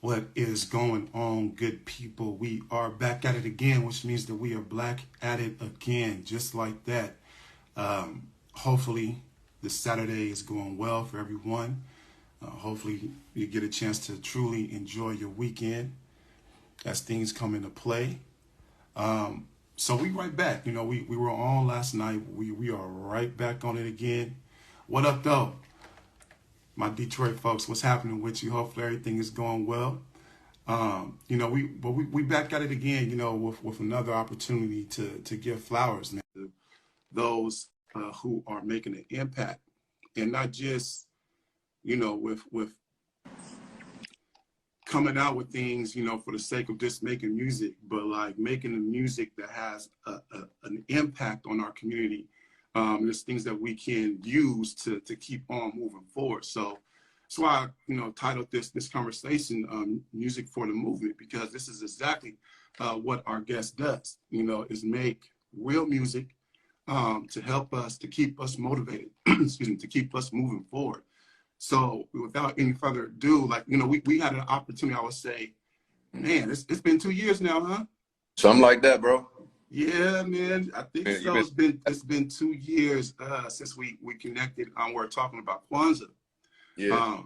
What is going on, good people? We are back at it again, which means that we are back at it again, just like that. Hopefully, this Saturday is going well for everyone. Hopefully, you get a chance to truly enjoy your weekend as things come into play. So we right back. We were on last night. We are right back on it again. What up, though? My Detroit folks, what's happening with you? Hopefully everything is going well. We back at it again, with another opportunity to give flowers, man, to those who are making an impact, and not just, with coming out with things, for the sake of just making music, but like making the music that has an impact on our community. There's things that we can use to keep on moving forward. So that's why I, titled this conversation, Music for the Movement, because this is exactly what our guest does, is make real music to help us, to keep us motivated, excuse me, to keep us moving forward. So without any further ado, we had an opportunity, I would say, man, it's been 2 years now, huh? Something like that, bro. Yeah, man, I think so. It's been 2 years since we connected. We're talking about Kwanzaa. Yeah.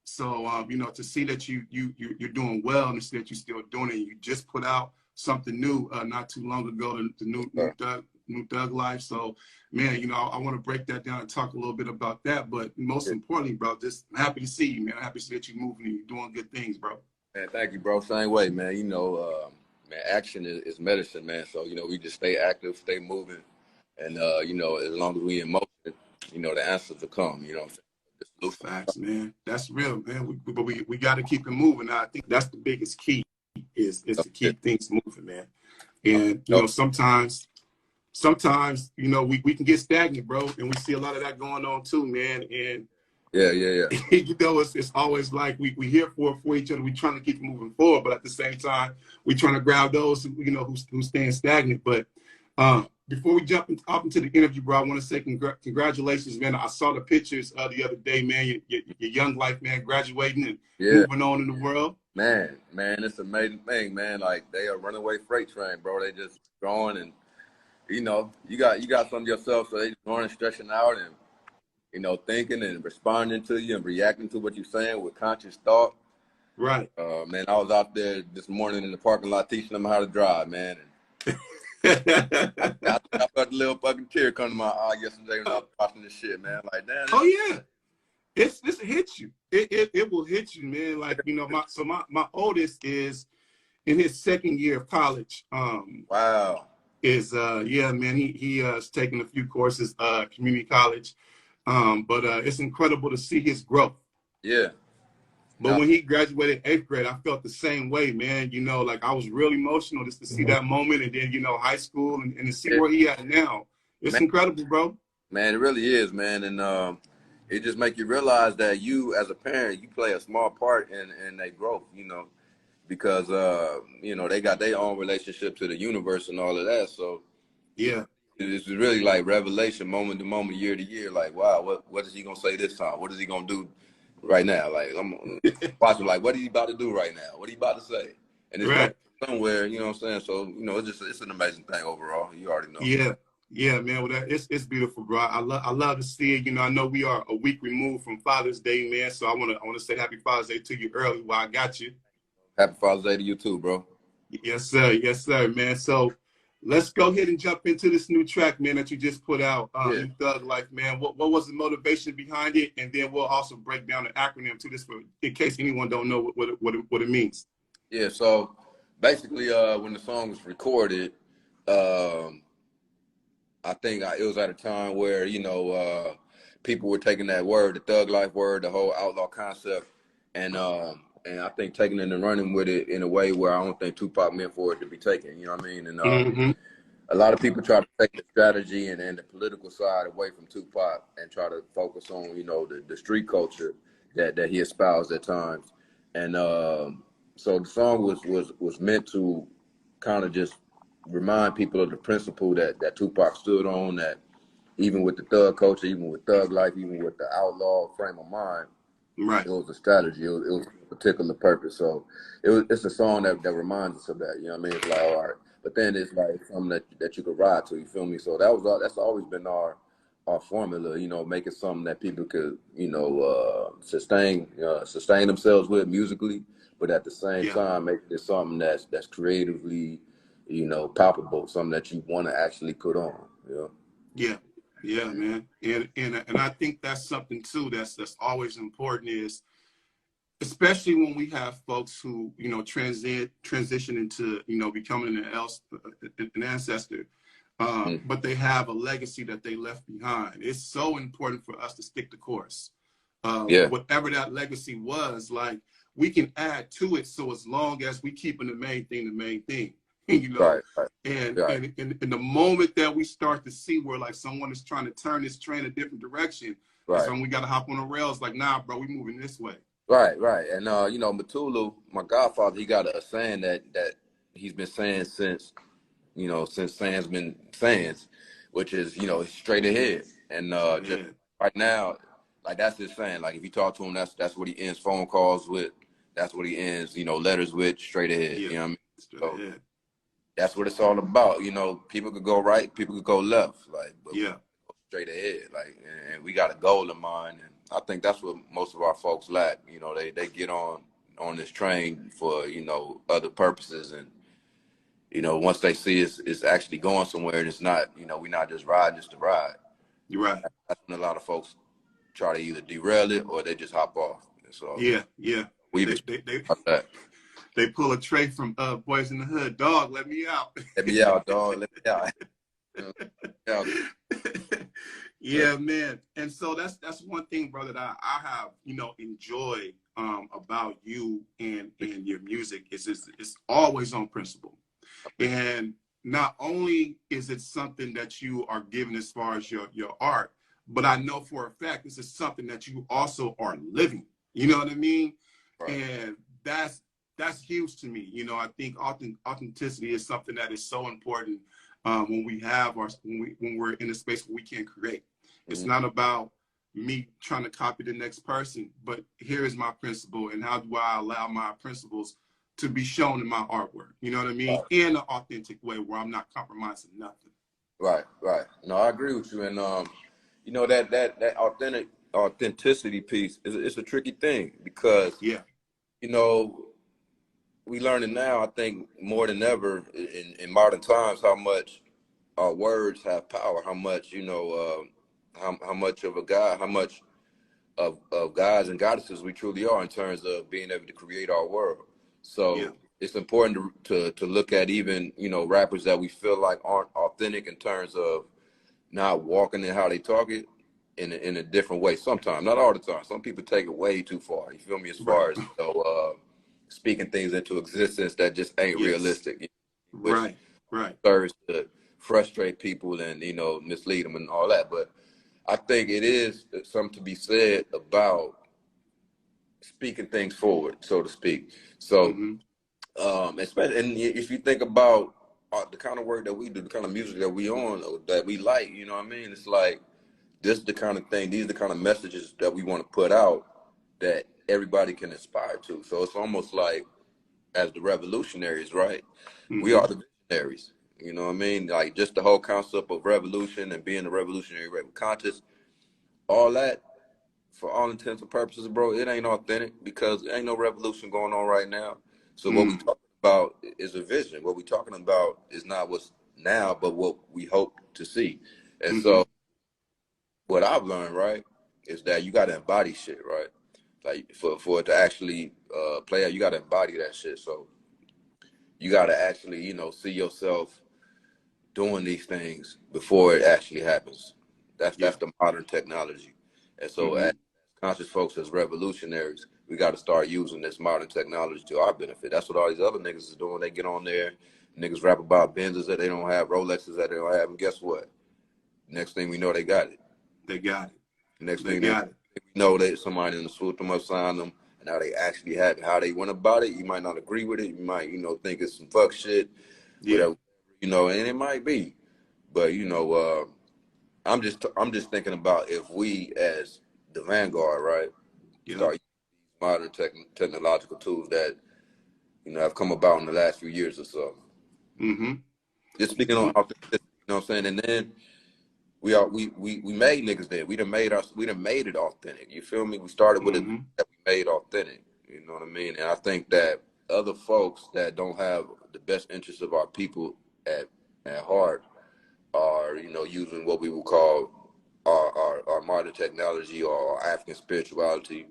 To see that you're doing well, and to see that you're still doing it. You just put out something new not too long ago, the new Thug Life. So, man, I want to break that down and talk a little bit about that. But most importantly, bro, just I'm happy to see you, man. I'm happy to see that you're moving and you're doing good things, bro. Man, thank you, bro. Same way, man. Man, action is medicine, man. So, we just stay active, stay moving. And, as long as we in motion, the answers will come, Facts, man. That's real, man. But we got to keep it moving. I think that's the biggest key is to keep things moving, man. And, sometimes, we can get stagnant, bro. And we see a lot of that going on too, man. And yeah. It's always like we here for each other. We trying to keep moving forward, but at the same time, we trying to grab those who staying stagnant. But before we jump off into the interview, bro, I want to say congratulations, man. I saw the pictures the other day, man. Your young life, man, graduating and moving on in the world. Man, it's an amazing thing, man. Like, they are runaway freight train, bro. They just growing, and you got some yourself, so they just growing and stretching out and thinking and responding to you and reacting to what you're saying with conscious thought. Right. Man, I was out there this morning in the parking lot teaching them how to drive, man. And I felt a little fucking tear come to my eye yesterday when I was watching this shit, man. Like, damn. Oh yeah, this hits you. It will hit you, man. Like, my oldest is in his second year of college. Wow. Man. He is taking a few courses, community college. But it's incredible to see his growth. Yeah. But when he graduated 8th grade, I felt the same way, man. Like, I was real emotional just to see that moment, and then, high school and to see where he at now. It's incredible, bro. Man, it really is, man. And it just make you realize that you, as a parent, you play a small part in their growth, because, they got their own relationship to the universe and all of that. So, yeah. It's really like revelation, moment to moment, year to year. Like, wow, what is he gonna say this time? What is he gonna do right now? Like, I'm watching, like, what is he about to do right now? What are he about to say? And it's right. Somewhere, you know what I'm saying? So, it's an amazing thing overall. You already know. Yeah, man. Well, it's beautiful, bro. I love to see it. I know we are a week removed from Father's Day, man. So I wanna say Happy Father's Day to you early while I got you. Happy Father's Day to you too, bro. Yes, sir, man. So let's go ahead and jump into this new track, man, that you just put out, New Thug Life, man. What was the motivation behind it? And then we'll also break down the acronym to this, in case anyone don't know what it means. Yeah, so basically, when the song was recorded, I think it was at a time where, people were taking that word, the Thug Life word, the whole outlaw concept, and I think taking it and running with it in a way where I don't think Tupac meant for it to be taken, you know what I mean? And a lot of people try to take the strategy and the political side away from Tupac and try to focus on, the street culture that he espoused at times. And so the song was meant to kind of just remind people of the principle that Tupac stood on, that even with the thug culture, even with Thug Life, even with the outlaw frame of mind, Right. It was a strategy. It was a particular purpose. So it's a song that reminds us of that. You know what I mean? It's like, all right, but then it's like something that you could ride to. You feel me? So that's always been our formula. You know, making something that people could sustain themselves with musically, but at the same Yeah. time making it something that's creatively, palpable, something that you want to actually put on. You know? Yeah. Yeah, man. And I think that's something too that's always important is especially when we have folks who transition into becoming an ancestor, Mm. but they have a legacy that they left behind. It's so important for us to stick the course. Yeah. Whatever that legacy was, like we can add to it. So as long as we keeping the main thing, you know. Right. Right. And Right. in the moment that we start to see where like someone is trying to turn this train a different direction, that's Right. when we got to hop on the rails. Like, nah, bro, we moving this way. Right, right. And Matulu, my godfather, he got a saying that he's been saying since Sam's been saying, which is, straight ahead. And Straight just ahead. right now, like that's his saying. Like if you talk to him, that's what he ends phone calls with. That's what he ends, letters with, straight ahead. Yeah. You know what I mean? Straight So ahead. that's what it's all about. People could go right, people could go left, like, but we Yeah. go straight ahead, like, and we got a goal in mind. And I think that's what most of our folks lack. They get on this train for other purposes, and once they see it's actually going somewhere, and it's not we're not just riding just to ride. You're right. That's when a lot of folks try to either derail it or they just hop off. And so Yeah. Yeah. we've They been they they, about that. they pull a tray from Boys in the Hood. Dog, let me out. Let me out, dog. Let me out. Let me out. Yeah, man. And so that's one thing, brother, that I have, enjoyed about you and your music is it's always on principle. And not only is it something that you are giving as far as your art, but I know for a fact this is something that you also are living. You know what I mean? Right. And that's huge to me. I think authenticity is something that is so important when we're in a space where we can create. It's Mm-hmm. not about me trying to copy the next person, but here is my principle, and how do I allow my principles to be shown in my artwork? You know what I mean? Right. In an authentic way where I'm not compromising nothing. Right, right. No, I agree with you. And that authenticity piece is a tricky thing because Yeah. you know we learning now. I think more than ever in modern times how much our words have power. How much how much of a God, how much of gods and goddesses we truly are in terms of being able to create our world. Yeah. So it's important to look at even rappers that we feel like aren't authentic in terms of not walking in how they talk it in a different way. Sometimes, not all the time. Some people take it way too far. You feel me? As Right. far as speaking things into existence that just ain't Yes. realistic, which Right. Right. serves to frustrate people and mislead them and all that. But I think it is something to be said about speaking things forward, so to speak. So, Mm-hmm. especially, and if you think about the kind of work that we do, the kind of music that we on, or that we like, you know what I mean? It's like this is the kind of thing, these are the kind of messages that we want to put out that everybody can aspire to. So it's almost like as the revolutionaries, right? We Mm-hmm. are the visionaries. You know what I mean? Like just the whole concept of revolution and being a revolutionary conscious, all that for all intents and purposes, bro, it ain't authentic because there ain't no revolution going on right now. So what we Mm. talking about is a vision. What we talking about is not what's now, but what we hope to see. And Mm-hmm. so what I've learned, right, is that you got to embody shit, right? Like for it to actually play out, you got to embody that shit. So you got to actually, see yourself doing these things before it actually happens. Yeah. That's the modern technology. And so Mm-hmm. as conscious folks, as revolutionaries, we got to start using this modern technology to our benefit. That's what all these other niggas is doing. They get on there, niggas rap about Benzes that they don't have, Rolexes that they don't have, and guess what? Next thing we know, they got it. They got it. Next They thing they got it. know, that somebody in the swoop them up, sign them, and now they actually have it. How they went about it, you might not agree with it. You might, think it's some fuck shit, Yeah. whatever, and it might be. But I'm just thinking about if we as the vanguard, right? Yeah. start using modern technological tools that, you know, have come about in the last few years or so. Mm-hmm. Just speaking on authenticity, you know what I'm saying? And then we made niggas there. We done made it authentic. You feel me? We started with it Mm-hmm. that we made authentic. You know what I mean? And I think that other folks that don't have the best interests of our people at heart are, you know, using what we would call our modern technology or our African spirituality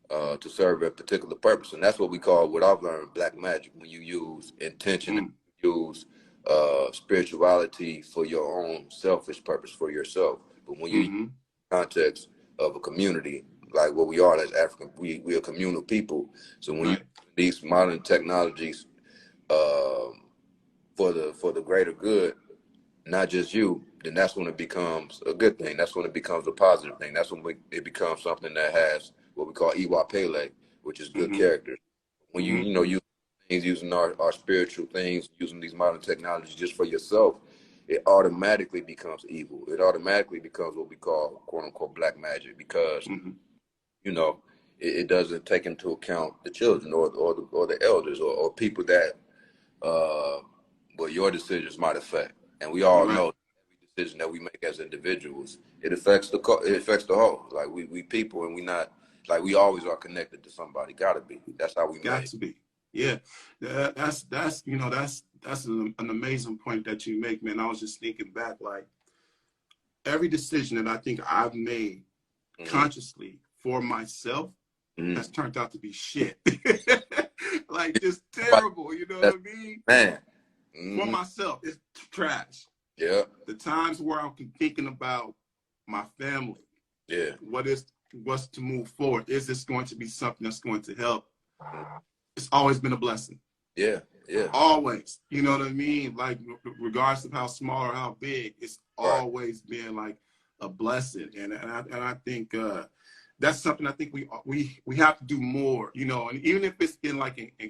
to serve a particular purpose. And that's what we call, what I've learned, black magic, when you use intention and Mm. use spirituality for your own selfish purpose for yourself. But when you use Mm-hmm. the context of a community, like what we are as African, we are communal people. So when you Right. use these modern technologies um, for the greater good, not just you, then that's when it becomes a good thing. That's when it becomes a positive thing. That's when it becomes something that has what we call Iwa Pele, which is good Mm-hmm. character. When Mm-hmm. you know, use things, using our spiritual things, using these modern technologies just for yourself, it automatically becomes evil. It automatically becomes what we call, quote unquote, black magic, because, Mm-hmm. you know, it doesn't take into account the children or the elders or people that uh, well, your decisions might affect. And we all Right. know every decision that we make as individuals, it affects it affects the whole. Like we people, and we not, like, we always are connected to somebody. Gotta be. That's how we Got made. to be. Yeah. That's you know, that's an amazing point that you make, man. I was just thinking back, like every decision that I think I've made Mm-hmm. consciously for myself Mm-hmm. has turned out to be shit. Like just Right. terrible, you know what That's, I mean? man. For Mm-hmm. myself, it's trash. Yeah. The times where I'm thinking about my family, Yeah. what's to move forward, is this going to be something that's going to help? It's always been a blessing. Yeah. Yeah. Always, you know what I mean? Like regardless of how small or how big, it's Right. always been like a blessing. And I think that's something I think we have to do more, you know, and even if it's in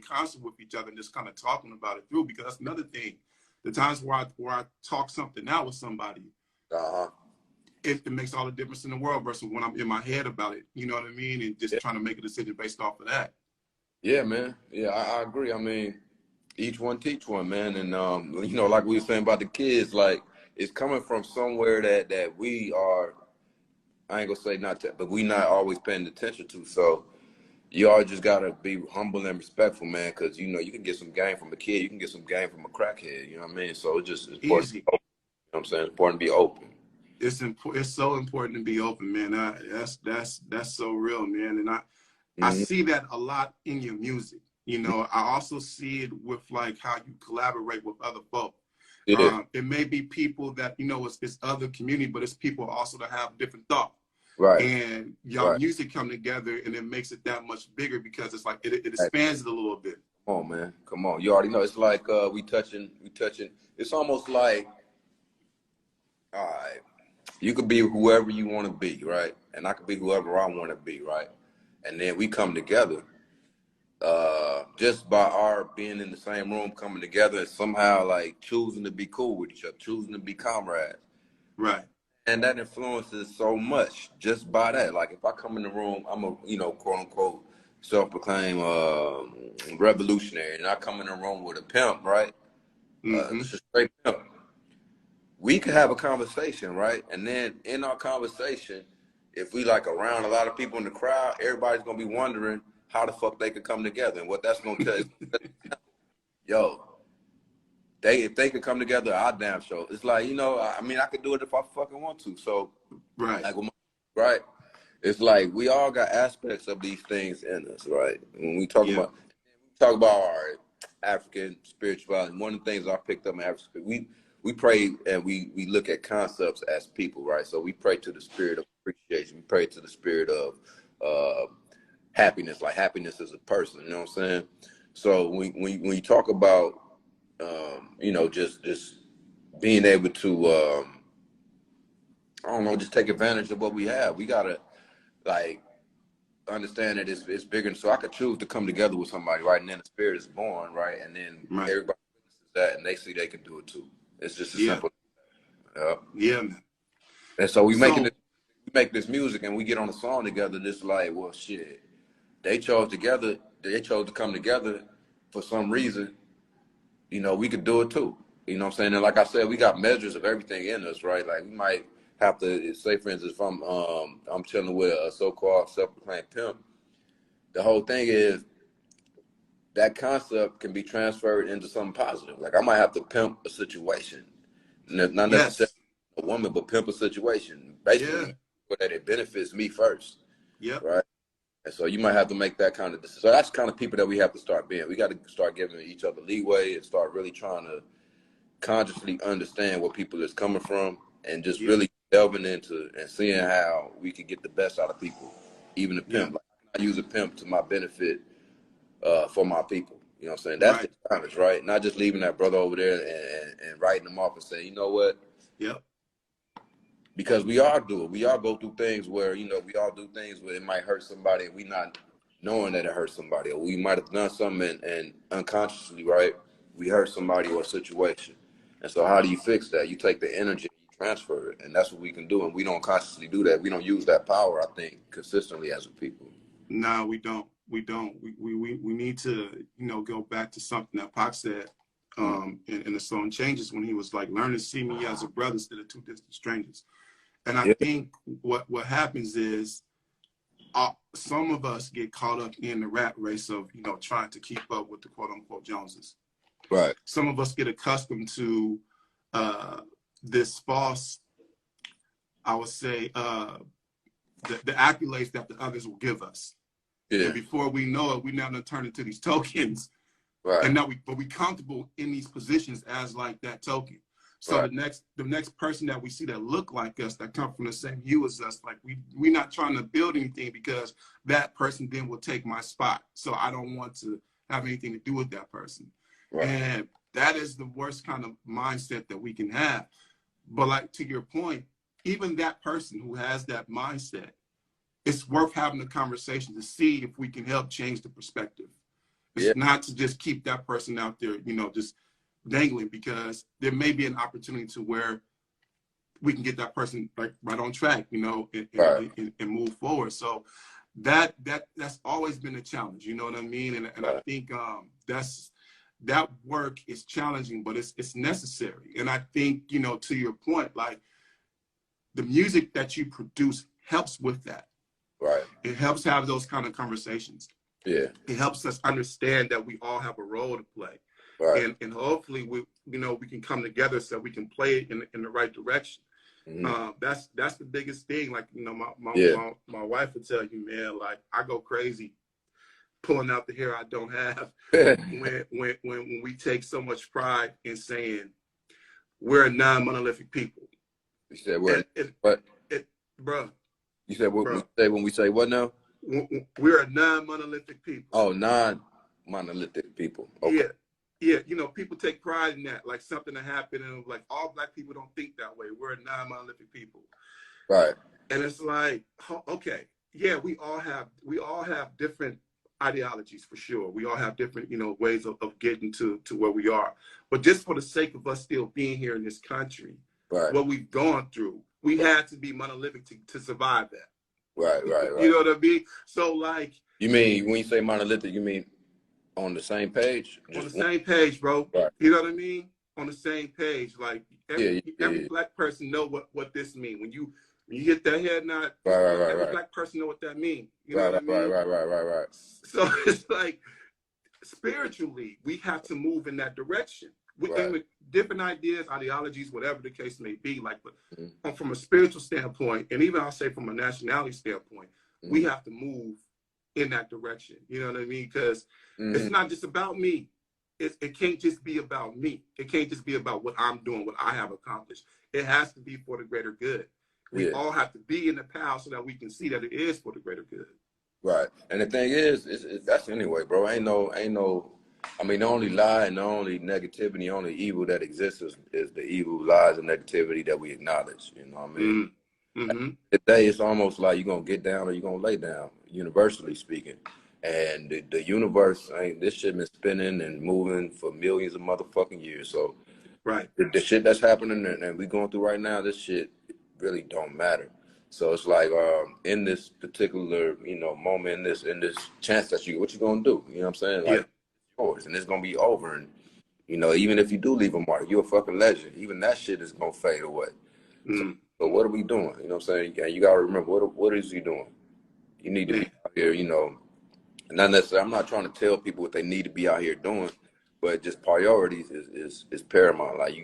concert with each other and just kind of talking about it through, because that's another thing. The times where I talk something out with somebody, Uh-huh. it makes all the difference in the world versus when I'm in my head about it, you know what I mean? And just Yeah. trying to make a decision based off of that. Yeah, man. Yeah, I agree. I mean, each one teach one, man. And you know, like we were saying about the kids, like, it's coming from somewhere that we are, I ain't gonna say not that, but we not always paying attention to. So you all just gotta be humble and respectful, man, because, you know, you can get some game from a kid, you can get some game from a crackhead. You know what I mean? So it's just important. Easy. You know what I'm saying? It's important to be open. It's so important to be open, man. That's so real, man. And I Mm-hmm. see that a lot in your music. You know, I also see it with like how you collaborate with other folk. Yeah. It may be people that, you know, it's other community, but it's people also that have different thought. Right. And y'all Right. music come together and it makes it that much bigger because it's like it Hey, expands it a little bit. come on, man. Come on. You already know. It's like we touching. It's almost like, all right, you could be whoever you want to be, right? And I could be whoever I want to be, right? And then we come together just by our being in the same room, coming together and somehow like choosing to be cool with each other, choosing to be comrades. Right. And that influences so much just by that. Like, if I come in the room, I'm a, you know, quote unquote, self-proclaimed revolutionary, and I come in the room with a pimp, right? Mm-hmm. Just a straight pimp. We could have a conversation, right? And then in our conversation, if we like around a lot of people in the crowd, everybody's gonna be wondering how the fuck they could come together. And what that's gonna tell is, yo, if they could come together, I damn sure. It's like, you know, I mean, I could do it if I fucking want to. So, Right. like, right? It's like we all got aspects of these things in us, right? When Yeah. we talk about our African spirituality, one of the things I picked up in African, we pray and we look at concepts as people, right? So we pray to the spirit of appreciation. We pray to the spirit of happiness, like happiness is a person. You know what I'm saying? So when you talk about you know, just being able to I don't know, just take advantage of what we have. We gotta, like, understand that it's bigger. So I could choose to come together with somebody, right? And then the spirit is born, right? And then Right. everybody witnesses that and they see they can do it too. It's just as Yeah. simple. Yeah. Yeah, man. And so we making So it make this music and we get on a song together, it's like, well, shit, they chose to come together for some reason. You know, we could do it too. You know what I'm saying? And like I said, we got measures of everything in us, right? Like we might have to say, for instance, if I'm chilling with a so-called self-proclaimed pimp, the whole thing is that concept can be transferred into something positive. Like I might have to pimp a situation, not necessarily Yes. a woman, but pimp a situation, Yeah. basically that it benefits me first, Yep. right? And so you might have to make that kind of decision. So that's the kind of people that we have to start being. We got to start giving each other leeway and start really trying to consciously understand where people is coming from and just Yeah. really delving into and seeing how we can get the best out of people, even the Yeah. pimp. Like, I use a pimp to my benefit for my people. You know what I'm saying? That's Right. the challenge, right? Not just leaving that brother over there and writing them off and saying, you know what? Yep. Because we all do it. We all go through things where, you know, we all do things where it might hurt somebody and we not knowing that it hurt somebody. Or we might have done something and unconsciously, right? We hurt somebody or a situation. And so how do you fix that? You take the energy, you transfer it. And that's what we can do. And we don't consciously do that. We don't use that power, I think, consistently as a people. No, we don't. We don't. We need to, go back to something that Pac said in the song Changes, when he was like, learn to see me as a brother instead of two distant strangers. And I Yeah. think what happens is some of us get caught up in the rat race of, trying to keep up with the quote unquote Joneses. Right. Some of us get accustomed to this false, I would say, the accolades that the others will give us. Yeah. And before we know it, we now turn into these tokens. Right. And now we comfortable in these positions as like that token. So right. the next person that we see that look like us, that come from the same hue as us, like we're not trying to build anything because that person then will take my spot. So I don't want to have anything to do with that person. Right. And that is the worst kind of mindset that we can have. But like to your point, even that person who has that mindset, it's worth having a conversation to see if we can help change the perspective. It's not to just keep that person out there, just dangling, because there may be an opportunity to where we can get that person like right on track, and move forward. So that's always been a challenge, you know what I mean? And I think that work is challenging, but it's necessary. And I think, to your point, like the music that you produce helps with that. Right. It helps have those kind of conversations. Yeah. It helps us understand that we all have a role to play. Right. And hopefully we can come together so we can play it in the right direction. Mm-hmm. That's the biggest thing. Like, my wife would tell you, man, like I go crazy pulling out the hair I don't have when we take so much pride in saying we're a non-monolithic people. You said what? What? Bro. You said what? We say when we say what now? We're a non-monolithic people. Oh, non-monolithic people. Okay. Yeah. People take pride in that, like something that happened, and like all Black people don't think that way. We're a non-monolithic people. Right. And it's like, okay, yeah, we all have different ideologies for sure. We all have different, ways of getting to where we are. But just for the sake of us still being here in this country, what we've gone through, we had to be monolithic to survive that. Right. You know what I mean? So like, you mean when you say monolithic, you mean on the same page? On the same page, bro. Right. You know what I mean? On the same page. Like every Black person know what this means. When you hit that head nod, every Black person know what that means. You know what I mean? Right. So it's like spiritually, we have to move in that direction. With different ideas, ideologies, whatever the case may be. Like, but from a spiritual standpoint, and even I'll say from a nationality standpoint, we have to move in that direction. You know what I mean? Because it's not just about me. It can't just be about me. It can't just be about what I'm doing, what I have accomplished. It has to be for the greater good. We all have to be in the path so that we can see that it is for the greater good. Right. And the thing is that's anyway, bro. Ain't no. I mean, the only lie and the only negativity, the only evil that exists is the evil, lies, and negativity that we acknowledge. You know what I mean? Mm-hmm. Today, it's almost like you're going to get down or you're going to lay down, universally speaking. And the universe, this shit been spinning and moving for millions of motherfucking years. So the shit that's happening and we going through right now, this shit really don't matter. So it's like in this particular, you know, moment, in this chance that what you gonna do? You know what I'm saying? Like Yeah. it's yours, and it's gonna be over. And you know, even if you do leave a mark, you're a fucking legend. Even that shit is gonna fade away. So, Mm. so what are we doing? You know what I'm saying? You gotta remember what is you doing? You need to be Man. out here, you know, not necessarily. I'm not trying to tell people what they need to be out here doing, but just priorities is paramount. Like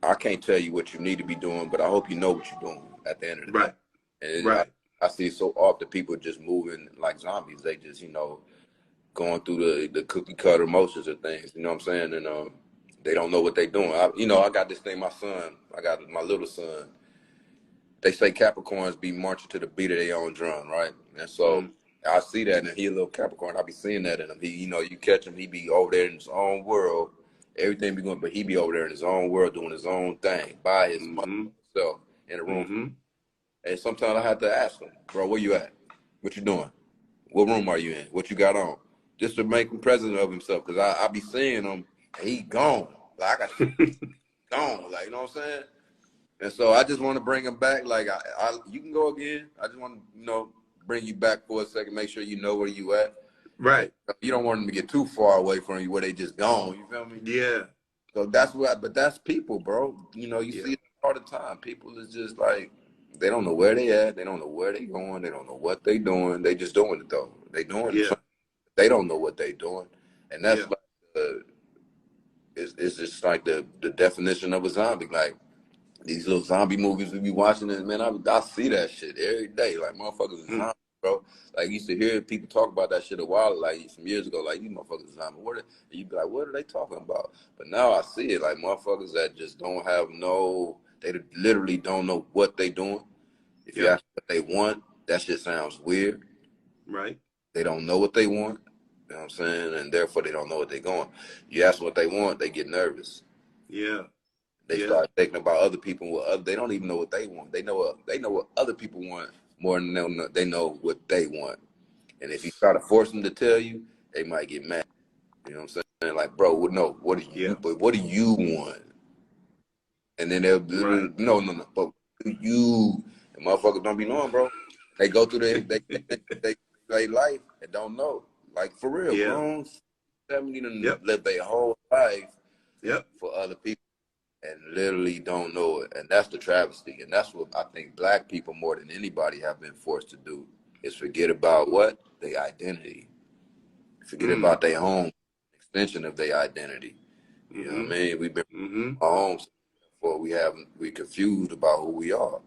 I can't tell you what you need to be doing, but I hope you know what you're doing at the end of the day. Right. And Right. I see so often people just moving like zombies. They just, you know, going through the cookie cutter motions of things. You know what I'm saying? And they don't know what they're doing. You know, I got this thing. My son, I got my little son. They say Capricorns be marching to the beat of their own drum, right? And so Mm. I see that, and he a little Capricorn. I be seeing that in him. He, you know, you catch him, he be over there in his own world. Everything be going, but he be over there in his own world doing his own thing by his Mm-hmm. self in a room. Mm-hmm. And sometimes I have to ask him, bro, where you at? What you doing? What room are you in? What you got on? Just to make him president of himself, because I be seeing him, and he gone. Like I got shit gone. Like, you know what I'm saying? And so I just want to bring him back. Like you can go again. I just want to, you know, bring you back for a second. Make sure you know where you at. Right. You don't want them to get too far away from you where they just gone. You feel me? Yeah. So that's what. But that's people, bro. You know, you Yeah. see it all the time. People is just like they don't know where they at. They don't know where they going. They don't know what they doing. They just doing it though. They doing Yeah. something. They don't know what they doing, and that's Yeah. like it's just like the definition of a zombie. Like these little zombie movies we be watching, and man, I see that shit every day. Like motherfuckers is Mm. zombies, bro. Like you used to hear people talk about that shit a while, like some years ago. Like these motherfuckers is zombies. And you be like, what are they talking about? But now I see it, like motherfuckers that just don't have no. They literally don't know what they doing. If you Yep. ask what they want, that shit sounds weird. Right. They don't know what they want. You know what I'm saying? And therefore they don't know what they're going. You ask what they want, they get nervous. Yeah. They Yeah. start thinking about other people. They don't even know what they want. They know what other people want more than they know what they want. And if you try to force them to tell you, they might get mad. You know what I'm saying? Like, bro, no, what do you? Yeah. But what do you want? And then they'll Right. no. But what do you? And motherfuckers don't be knowing, bro. They go through they life and don't know. Like for real, Yeah. grown 70 and Yep. live their whole life Yep. for other people and literally don't know it. And that's the travesty. And that's what I think black people more than anybody have been forced to do is forget about what? Their identity. Forget Mm. about their home, extension of their identity. You know Mm-hmm. what I mean? We've been Mm-hmm. our homes before we confused about who we are.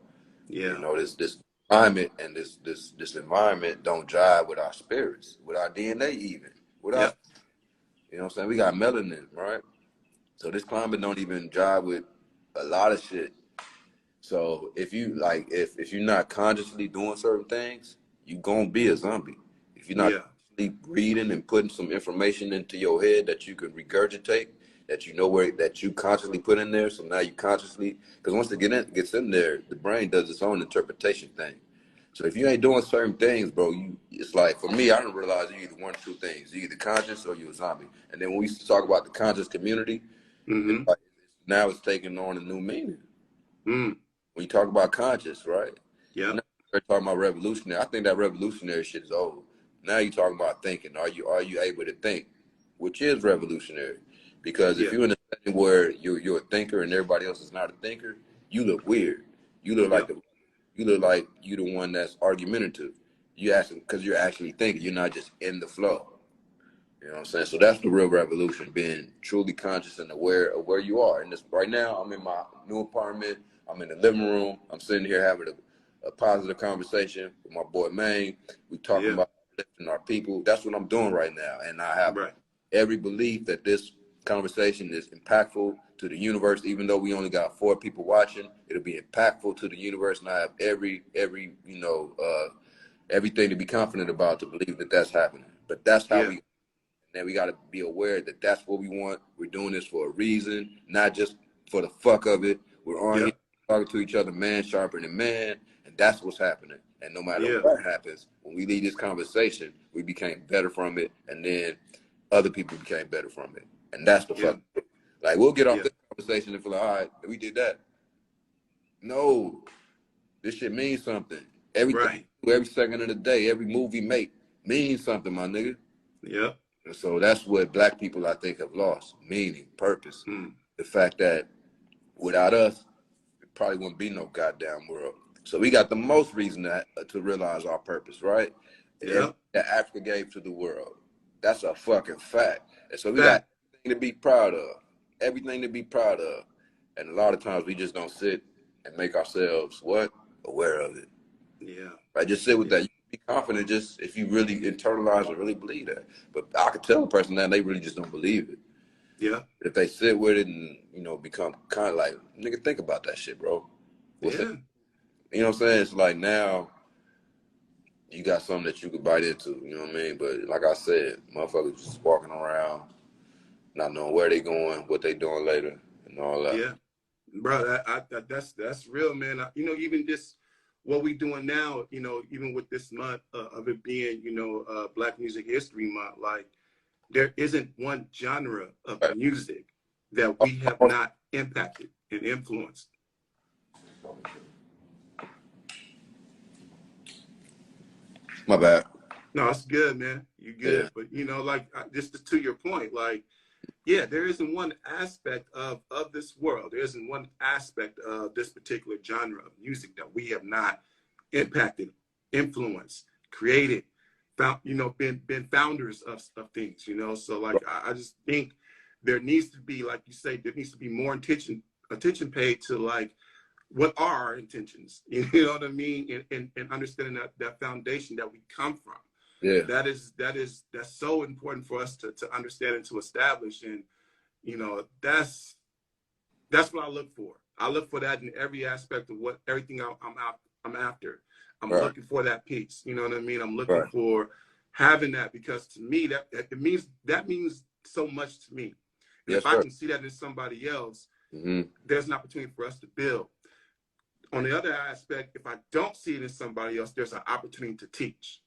You Yeah. know, this climate and this environment don't jive with our spirits, with our DNA even. With our Yep. you know what I'm saying? We got melanin, right? So this climate don't even jive with a lot of shit. So if you like, if you're not consciously doing certain things, you gonna be a zombie. If you're not Yeah. consciously reading and putting some information into your head that you can regurgitate, that you know where that you consciously put in there. So now you consciously, because once it gets in there, the brain does its own interpretation thing. So if you ain't doing certain things, bro, it's like for me, I don't realize you either one or two things. You either conscious or you a zombie. And then when we used to talk about the conscious community, it's Mm-hmm. like now it's taking on a new meaning. Mm. When you talk about conscious, right? You're Yep. not talking about revolutionary. I think that revolutionary shit is old. Now you're talking about thinking. Are you able to think? Which is revolutionary. Because if Yeah. you're in a setting where you're a thinker and everybody else is not a thinker, you look weird. You look like Yep. you the one that's argumentative. You asking because you're actually thinking. You're not just in the flow. You know what I'm saying? So that's the real revolution, being truly conscious and aware of where you are. And this right now, I'm in my new apartment. I'm in the living room. I'm sitting here having a positive conversation with my boy Maine. We talking Yeah. about lifting our people. That's what I'm doing right now. And I have Right. every belief that this conversation is impactful to the universe. Even though we only got 4 people watching, it'll be impactful to the universe. And I have everything to be confident about to believe that that's happening. But that's how Yeah. we then we got to be aware that that's what we want. We're doing this for a reason, not just for the fuck of it. We're on here Yep. talking to each other, man sharpening man, and that's what's happening. And no matter Yeah. what happens, when we leave this conversation, we became better from it, and then other people became better from it. And that's the Yeah. fuck. Like we'll get off Yeah. this conversation and feel like, all right, we did that. No, This shit means something. Everything, Right. every second of the day, every move we make means something, my nigga. Yep. And so that's what black people, I think, have lost: meaning, purpose. Mm. The fact that without us, it probably wouldn't be no goddamn world. So we got the most reason to realize our purpose, right? Everything Yep. that Africa gave to the world. That's a fucking fact. And so we got Fact. everything to be proud of. Everything to be proud of. And a lot of times we just don't sit and make ourselves what? Aware of it. Yeah. Right? Just sit with Yeah. that. You can be confident just if you really internalize and really believe that. But I could tell a person that they really just don't believe it. Yeah. If they sit with it and, you know, become kind of like, nigga, think about that shit, bro. What's that? Yeah. You know what I'm saying? It's like now you got something that you could bite into, you know what I mean? But like I said, motherfuckers just walking around, not knowing where they going, what they doing later, and all that. Yeah. Bro, that's real, man. You know, even this, what we doing now, you know, even with this month of it being, you know, Black Music History Month, like there isn't one genre of Right. music that we have not impacted and influenced. My bad. No, it's good, man. You good. Yeah. But, you know, like just to your point, like, yeah, there isn't one aspect of this world. There isn't one aspect of this particular genre of music that we have not impacted, influenced, created, found, you know, been founders of things, you know. So like I just think there needs to be, like you say, there needs to be more attention paid to like what are our intentions, you know what I mean, and understanding that foundation that we come from. Yeah. That's so important for us to understand and to establish. And you know, that's what I look for. I look for that in every aspect of what everything I'm after. I'm Right. looking for that piece. You know what I mean? I'm looking Right. for having that, because to me that means so much to me. And Yes, if I sir. can see that in somebody else, Mm-hmm. there's an opportunity for us to build. On the other aspect, if I don't see it in somebody else, there's an opportunity to teach,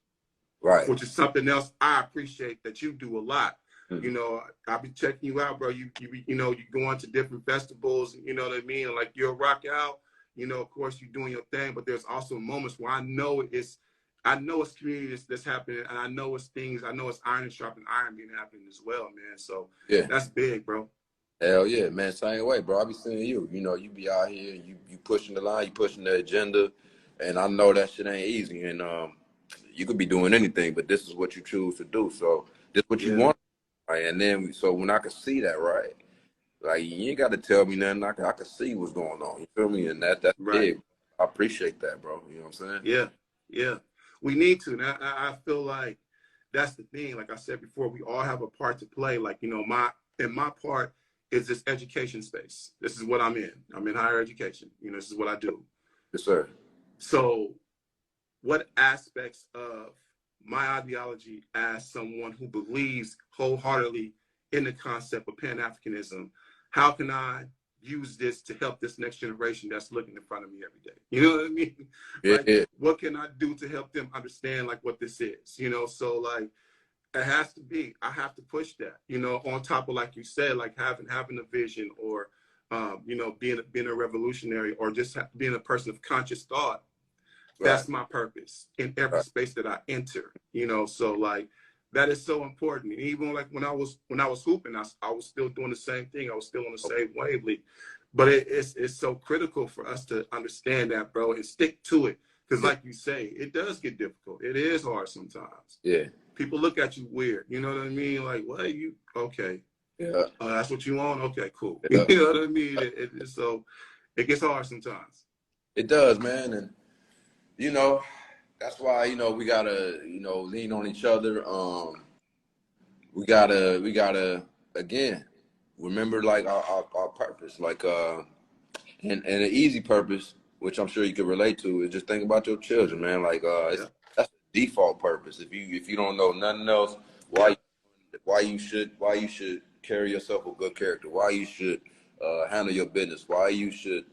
Right. which is something else I appreciate that you do a lot. Mm-hmm. You know, I'll be checking you out, bro. You know, you go on to different festivals, you know what I mean? Like you'll rock out, you know, of course you're doing your thing, but there's also moments where I know it's community that's happening, and I know it's iron and sharpening iron being happening as well, man. So Yeah. that's big, bro. Hell yeah, man. Same way, bro. I be seeing you. You know, you be out here, you pushing the line, you pushing the agenda, and I know that shit ain't easy. And you could be doing anything, but this is what you choose to do. So this is what you Yeah. want, right? And then so when I could see that, right, like you ain't got to tell me nothing. I can see what's going on. You feel me? And that's Right. big. I appreciate that, bro. You know what I'm saying? Yeah. Yeah. We need to. And I feel like that's the thing. Like I said before, we all have a part to play. Like, you know, my part is this education space. This is what I'm in. I'm in higher education. You know, this is what I do. Yes, sir. So what aspects of my ideology as someone who believes wholeheartedly in the concept of Pan-Africanism, how can I use this to help this next generation that's looking in front of me every day? You know what I mean? Yeah, Like, yeah. what can I do to help them understand like what this is? You know, so like it has to be, I have to push that, you know, on top of, like you said, like having a vision, or you know, being a revolutionary, or just being a person of conscious thought. Right, That's my purpose in every right. space that I enter, you know. So like that is so important. And even like when I was hooping, I was still doing the same thing. I was still on the same wavelength. But it's so critical for us to understand that, bro, and stick to it. Because Yeah, like you say, it does get difficult. It is hard sometimes. yeah, People look at you weird. You know what I mean? Like, what are you? Okay. yeah, That's what you want? Okay, cool. You yeah. know what I mean? So it gets hard sometimes. It does, man. And you know, that's why, you know, we gotta, you know, lean on each other. We gotta again remember like our purpose, like and an easy purpose, which I'm sure you can relate to, is just think about your children, man. Like Yeah. that's the default purpose. If you don't know nothing else, Yeah. why you should carry yourself with good character, why you should handle your business, why you should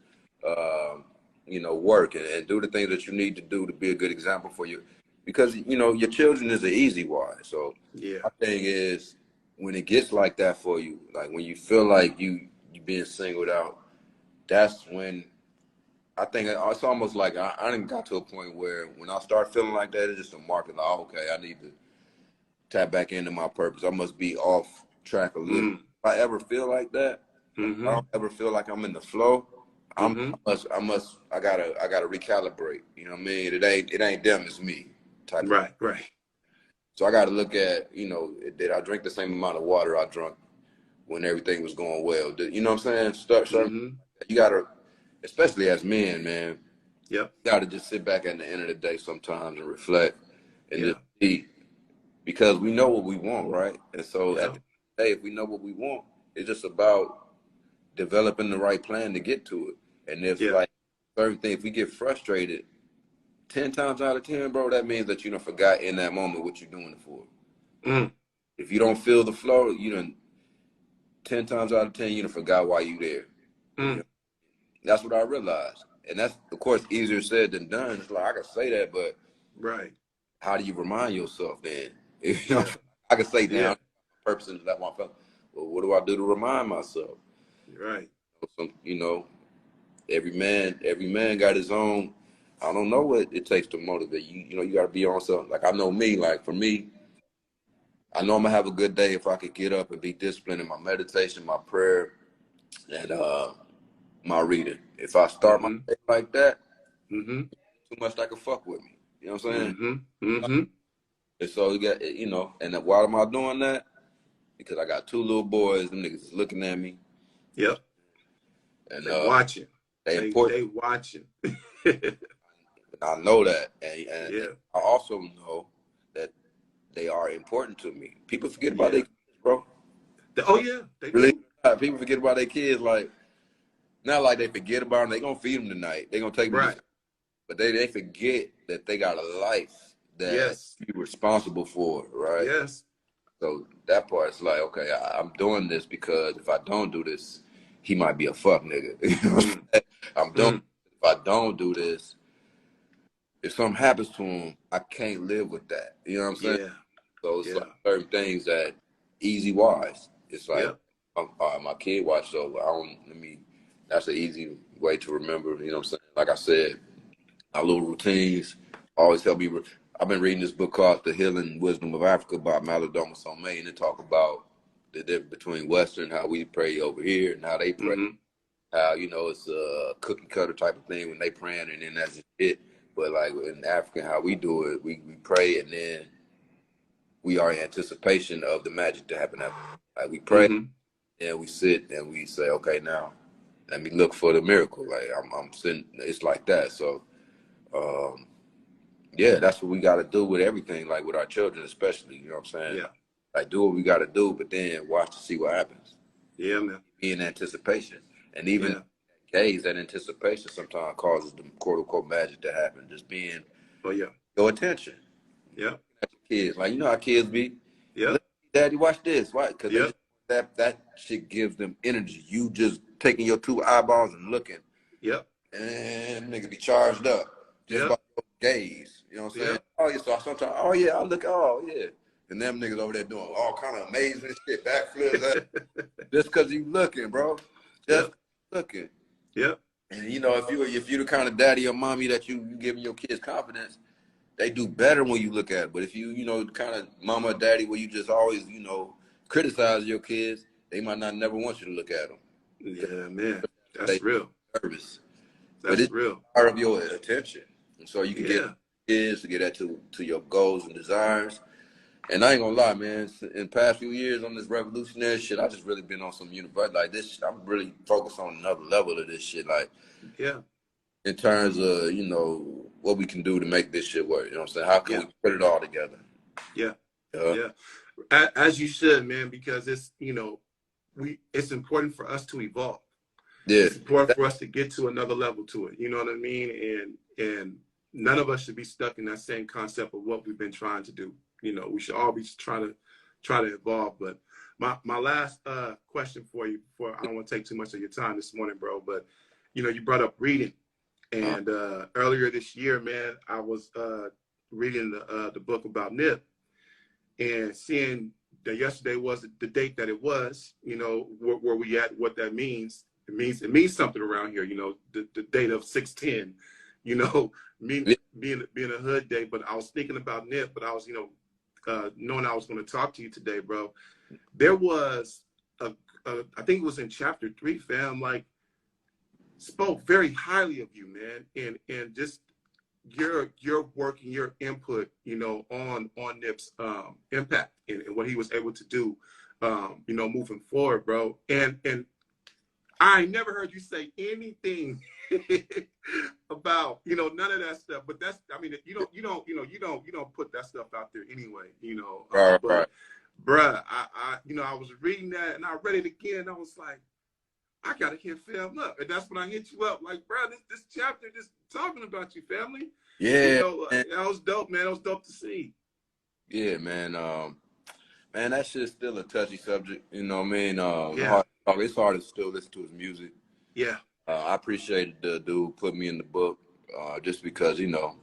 you know, work and do the things that you need to do to be a good example for you, because you know your children is an easy why. So Yeah. my thing is, when it gets like that for you, like when you feel like you being singled out, that's when I think it's almost like I didn't got to a point where when I start feeling like that, it's just a marker like, oh, okay, I need to tap back into my purpose. I must be off track a little. Mm. If I ever feel like that, if I Mm-hmm. don't ever feel like I'm in the flow, Mm-hmm. I gotta recalibrate. You know what I mean? It ain't them, it's me type of. Right, right. So I gotta look at, did I drink the same amount of water I drunk when everything was going well? You know what I'm saying? Mm-hmm. You gotta, especially as men, man, Yep. you gotta just sit back at the end of the day sometimes and reflect and Yeah. just see, because we know what we want, right? And so at Yeah. the end of the day, if we know what we want, it's just about developing the right plan to get to it. And if Yeah. like certain things, if we get frustrated 10 times out of 10, bro, that means that you done forgot in that moment what you're doing it for. Mm. If you don't feel the flow, you done 10 times out of 10, you done forgot why you there. You Mm. know? That's what I realized. And that's, of course, easier said than done. It's like, I can say that, but Right. how do you remind yourself then? Yeah. I can say Yeah. now, purpose is that one fella. Well, what do I do to remind myself? Right. Every man got his own. I don't know what it takes to motivate you. You got to be on something. Like I know me. Like for me, I know I'm gonna have a good day if I could get up and be disciplined in my meditation, my prayer, and my reading. If I start my Mm-hmm. day like that, Mm-hmm. too much that can fuck with me. You know what I'm saying? Mm-hmm. Mm-hmm. And so you got, and why am I doing that? Because I got two little boys. Them niggas is looking at me, Yep. and They watching. they They important. watching. I know that, and Yeah. I also know that they are important to me. People forget about their Yeah. kids, bro. Oh yeah, they Really, do. people forget about their kids. Like not like they forget about them. They gonna feed them tonight. They gonna take them to Right. school, but they forget that they got a life that Yes. you're responsible for, right? Yes. So that part's like, okay, I'm doing this because if I don't do this, he might be a fuck nigga. You know what I'm Mm. saying? I'm doing. Mm. If I don't do this, if something happens to him, I can't live with that. You know what I'm saying? Yeah. So it's like Yeah. certain things that easy wise. It's like Yep. my kid watched over. That's an easy way to remember. You know what I'm saying? Like I said, our little routines always help me. I've been reading this book called The Healing Wisdom of Africa by Malidoma Somé, and it talk about the difference between Western, how we pray over here, and how they pray. Mm-hmm. How, it's a cookie cutter type of thing when they praying, and then that's just it. But like in Africa, how we do it, we pray, and then we are in anticipation of the magic to happen. Like we pray, Mm-hmm. and we sit, and we say, okay, now let me look for the miracle. Like I'm sitting, it's like that. So, um, yeah, that's what we got to do with everything. Like with our children, especially. You know what I'm saying? Yeah. Like do what we got to do, but then watch to see what happens. Yeah, man. Be in anticipation, and even Yeah. days that anticipation sometimes causes the quote unquote magic to happen. Just being Oh yeah. your attention. Yep. At your kids, like how kids be. Yep. Look, Daddy, watch this. Why? Because they Yep. just that shit gives them energy. You just taking your two eyeballs and looking, Yep. and nigga be charged up just by Yep. your gaze. You know what I'm saying? Yep. Oh yeah. So sometimes, oh yeah, I look. Oh yeah. And them niggas over there doing all kind of amazing shit, backflips, just because you looking, bro. Just Yep. looking. Yep. And if you the kind of daddy or mommy that you giving your kids confidence, they do better when you look at it. But if the kind of mama or daddy where you just always criticize your kids, they might not never want you to look at them. Yeah, man. They That's real. nervous. But That's it's real. part of your attention, and so you can get Yeah. kids to get that to your goals and desires. And I ain't gonna lie, man. In the past few years on this revolutionary shit, I just really been on some universe like this. I'm really focused on another level of this shit. Like Yeah. in terms of what we can do to make this shit work. You know what I'm saying? How can Yeah. we put it all together? Yeah. Uh, Yeah. As you should, man, because it's important for us to evolve. yeah, It's important for us to get to another level to it. You know what I mean? And none of us should be stuck in that same concept of what we've been trying to do. We should all be try to evolve. But my last question for you, before I don't want to take too much of your time this morning, bro, but you brought up reading. uh, And earlier this year, man, I was reading the book about Nip and seeing that yesterday was the date that it was, where we at, what that means. it means something around here. You know, the date of 610. You know, Yeah. being a hood day. But I was thinking about Nip. But I was, you know, knowing I was going to talk to you today, bro. There was I think it was in chapter 3, fam. Like, spoke very highly of you, man, and just your work and your input, you know, on Nip's impact and what he was able to do, you know, moving forward, bro. And I never heard you say anything about, you know, none of that stuff. But that's, I mean, you don't put that stuff out there anyway, you know. Right, But right. bruh, you know, I was reading that and I read it again. And I was like, I gotta hit fam up, and that's when I hit you up. Like, bro, this chapter just talking about you, family. You Yeah, know, man. that was dope, man. That was dope to see. Yeah, man. Man, that shit's still a touchy subject. You know what I mean? Yeah, It's hard to still listen to his music. yeah, I appreciate the dude put me in the book, just because, you know,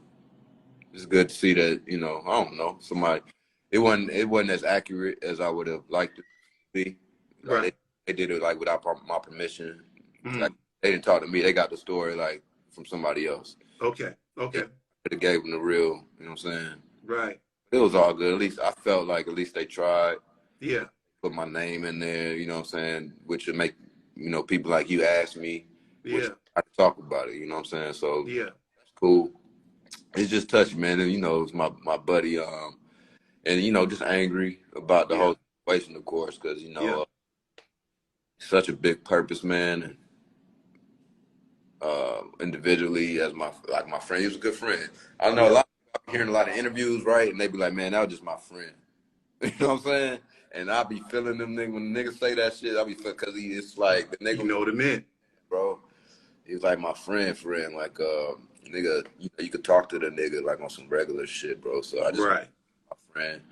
it's good to see that, you know, I don't know, somebody. It wasn't as accurate as I would have liked it to be. Like right. they did it like without my permission. Like Mm. they didn't talk to me. They got the story like from somebody else. Okay, Yeah, okay, could have gave them the real. You know what I'm saying? right. It was all good. At least I felt like at least they tried. Yeah, Put my name in there. You know what I'm saying? Which would make, you know, people like you ask me, which yeah, I talk about it. You know what I'm saying? So yeah, that's cool. It's just touchy, man. And you know, it's my buddy. And you know, just angry about the yeah, whole situation, of course, because you yeah, know, such a big purpose, man. And individually, as my friend, he was a good friend. I know a yeah. lot. I'm hearing a lot of interviews, right? And they be like, "Man, that was just my friend." You know what I'm saying? And I be feeling them niggas when niggas say that shit. I be feeling because it's like the You nigga, know what I mean? bro. He's like my friend, like nigga. You could talk to the nigga like on some regular shit, bro. So I just Right, my friend.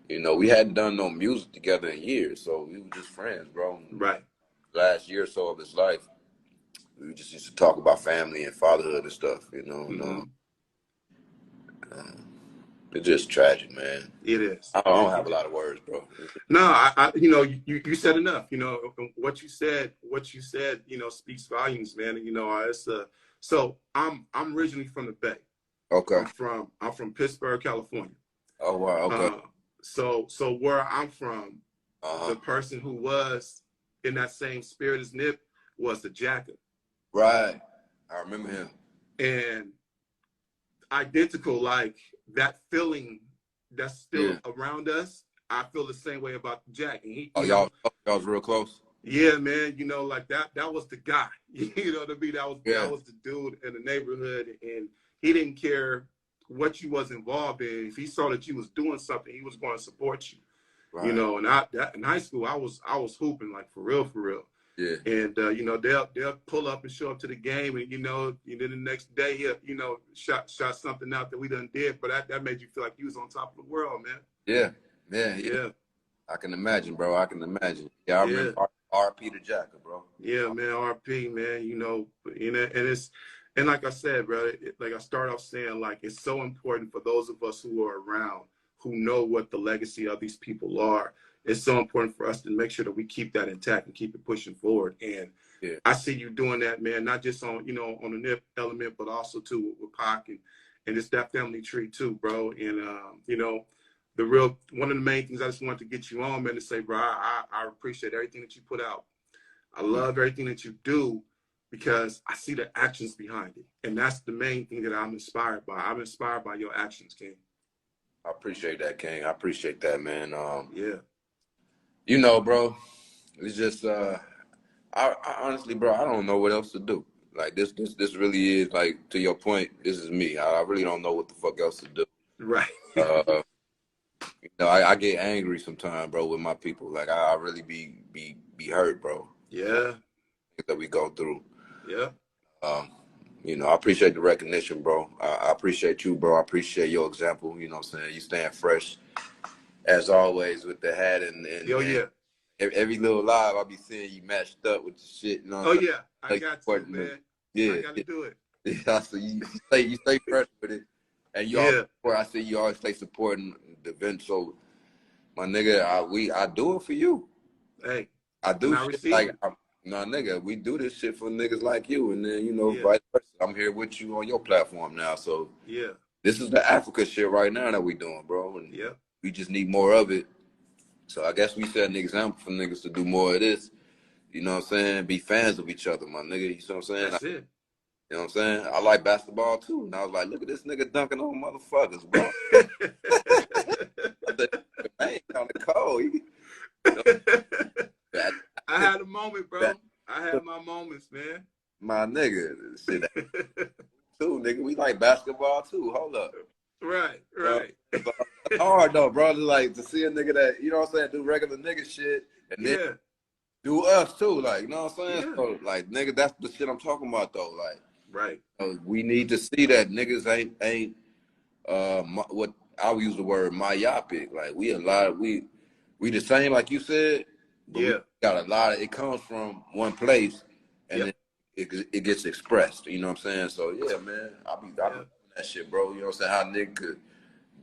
You know, we hadn't done no music together in years, so we were just friends, bro. right. Last year or so of his life, we just used to talk about family and fatherhood and stuff, you know. And, Mm-hmm. it's just tragic, man. It is. I don't have a lot of words, bro. No, you know, you said enough. You know, what you said, you know, speaks volumes, man. And, you know, it's so I'm originally from the Bay. Okay. I'm from Pittsburgh, California. Oh wow. Okay. Uh, so where I'm from, Uh huh. the person who was in that same spirit as Nip was the Jacker, Right. I remember him. and identical, like that feeling that's still Yeah. around us. I feel the same way about Jack, and he, Oh, you know, y'all was real close. yeah, man, you know, like that was the guy. You know what I mean? Yeah. That was the dude in the neighborhood, and he didn't care what you was involved in. If he saw that you was doing something, he was going to support you. You Right. know, and in high school, I was hooping like for real, for real. Yeah. And you know, they'll pull up and show up to the game, and and then the next day, you know, shot something out that we done did, but that made you feel like you was on top of the world, man. Yeah. Yeah. Yeah. Yeah, I can imagine, bro. I can imagine. Yeah, I yeah. remember RP the Jacker, bro. Yeah, man, RP, man, you know, and and like I said, bro, like I start off saying, like, it's so important for those of us who are around, who know what the legacy of these people are. It's so important for us to make sure that we keep that intact and keep it pushing forward. And Yeah. I see you doing that, man, not just on, you know, on the NIP element, but also too with Pac and it's that family tree too, bro. And you know, one of the main things I just wanted to get you on, man, to say, bro, I appreciate everything that you put out. I love everything that you do because I see the actions behind it. And that's the main thing that I'm inspired by. I'm inspired by your actions, King. I appreciate that, King. I appreciate that, man. Yeah. You know, bro, it's just I honestly, bro, I don't know what else to do. Like this really is like to your point. This is me. I really don't know what the fuck else to do. Right. Uh, you know, I get angry sometimes, bro, with my people. Like I really be hurt, bro. Yeah. That we go through. Yeah. Um, you know, I appreciate the recognition, bro. I appreciate you, bro. I appreciate your example. You know what I'm saying? You staying fresh as always with the hat Oh, and yeah. every little live I be seeing you matched up with the shit. You know what Oh, I'm saying? yeah. I Like got to, supporting man. I yeah, got to do it. yeah. So you stay fresh with it, and you always Yeah. support. I see you always stay supporting the event. So my nigga, I do it for you. Hey, I and do I shit receive like it. Nah, nigga, we do this shit for niggas like you, and then, you know, Yeah, vice versa. I'm here with you on your platform now, so yeah, this is the Africa shit right now that we doing, bro, and yeah. we just need more of it. So I guess we set an example for niggas to do more of this. You know what I'm saying? Be fans of each other, my nigga. You know what I'm saying? That's it. You know what I'm saying? I like basketball too, and I was like, look at this nigga dunking on motherfuckers, bro. I said, man, kind of cold. You know, I had a moment, bro. I had my moments, man. my nigga, shit too, nigga. We like basketball too. Hold up. Right, Uh, right. it's hard though, bro. Like to see a nigga that, you know what I'm saying, do regular nigga shit and then Yeah, do us too. Like, you know what I'm saying? yeah. So like, nigga, that's the shit I'm talking about though. Like, Right. we need to see that niggas ain't what I will use the word myopic. Like we the same like you said, but we Yeah. got a lot of it comes from one place and then Yep. it gets expressed. You know what I'm saying? So yeah, man, I be Yeah. doing that shit, bro. You know what I'm saying? How nigga could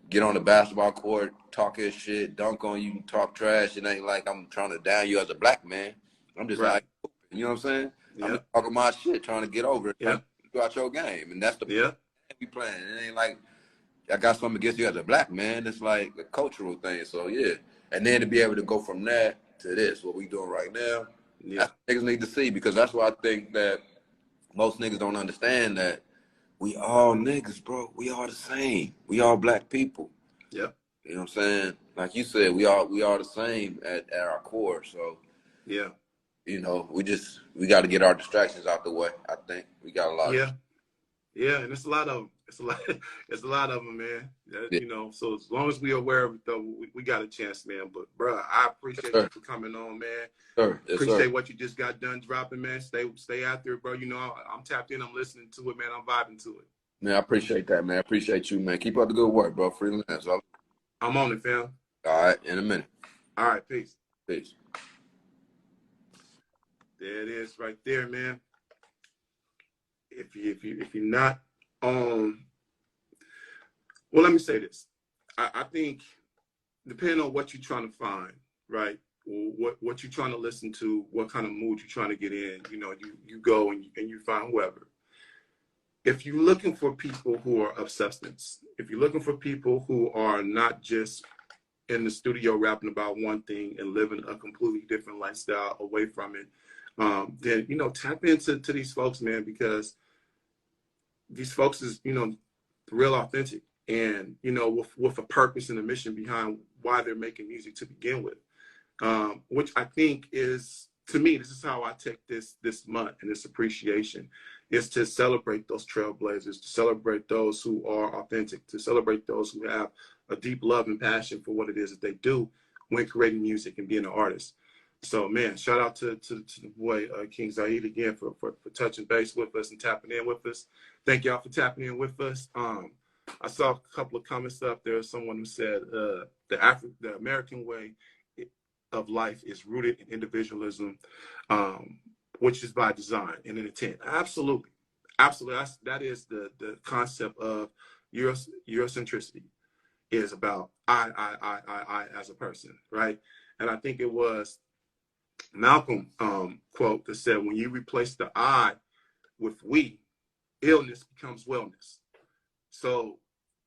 get on the basketball court, talk his shit, dunk on you, talk trash. It ain't like I'm trying to down you as a black man. I'm just Right. like, you know what I'm saying? I'm just Yep. talking my shit, trying to get over it, trying to Yep. go out your game, and that's the Yep. we playing. It ain't like I got something against you as a black man. It's like a cultural thing. So yeah, and then to be able to go from that to this, what we doing right now, Yeah. that's what niggas need to see because that's why I think that most niggas don't understand that we all niggas, bro. We all the same. We all black people. Yep. You know what I'm saying? Like you said, we are the same at our core. So, Yeah. you know, we got to get our distractions out the way. I think we got a lot of Yeah. Yeah. And it's a lot of them. It's a lot. It's a lot of them, man. yeah. You know. So as long as we are aware of it, though, we got a chance, man. But, bro, I Yes, appreciate you sir. for coming on, man. Sir. Yes, sir. Appreciate what you just got done dropping, man. Stay out there, bro. You know, I'm tapped in. I'm listening to it, man. I'm vibing to it. Man, I appreciate that, man. I appreciate you, man. Keep up the good work, bro. Freelance. All I'm on it, fam. right, in a minute. All right, peace. Peace. There it is, right there, man. If you're not on, well, let me say this. I think depending on what you're trying to find, right? What you're trying to listen to, what kind of mood you're trying to get in, you know, you go and you find whoever. If you're looking for people who are of substance, if you're looking for people who are not just in the studio rapping about one thing and living a completely different lifestyle away from it, then, you know, tap into these folks, man, because these folks is, you know, real authentic and, you know, with a purpose and a mission behind why they're making music to begin with, which I think is, to me, this is how I take this month and this appreciation is to celebrate those trailblazers, to celebrate those who are authentic, to celebrate those who have a deep love and passion for what it is that they do when creating music and being an artist. So, man, shout out to the boy King Zyad again for touching base with us and tapping in with us. Thank y'all for tapping in with us. I saw a couple of comments up there. Someone who said the American way of life is rooted in individualism, which is by design and an intent. Absolutely, absolutely. That is the concept of Eurocentricity. Is about I as a person, right? And I think it was Malcolm quote that said, "When you replace the I with we, illness becomes wellness." So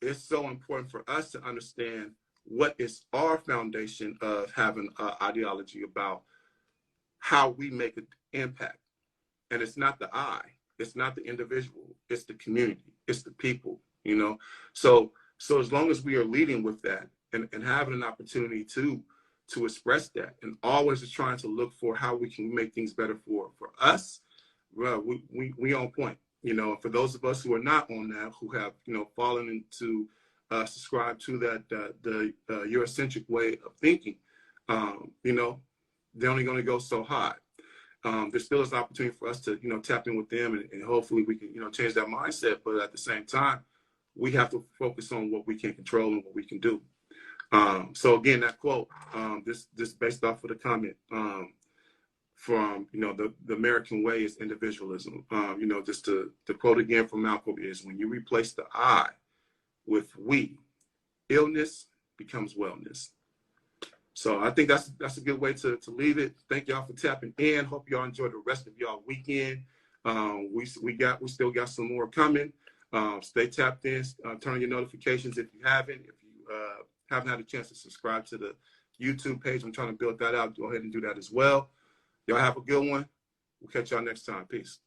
it's so important for us to understand what is our foundation of having an ideology about how we make an impact. And it's not the I, it's not the individual, it's the community, it's the people, you know? So as long as we are leading with that and having an opportunity to express that and always is trying to look for how we can make things better for us, well, we on point. You know, for those of us who are not on that, who have, you know, fallen into subscribe to that the Eurocentric way of thinking, you know, they're only going to go so high. There still is an opportunity for us to, you know, tap in with them and hopefully we can, you know, change that mindset. But at the same time, we have to focus on what we can control and what we can do. So again, that quote, this based off of the comment from, you know, the American way is individualism. You know, just to quote again from Malcolm is, when you replace the I with we, illness becomes wellness. So I think that's a good way to leave it. Thank y'all for tapping in. Hope y'all enjoy the rest of y'all weekend. We still got some more coming. Stay tapped in. Turn on your notifications if you haven't. If you haven't had a chance to subscribe to the YouTube page, I'm trying to build that out. Go ahead and do that as well. Y'all have a good one. We'll catch y'all next time. Peace.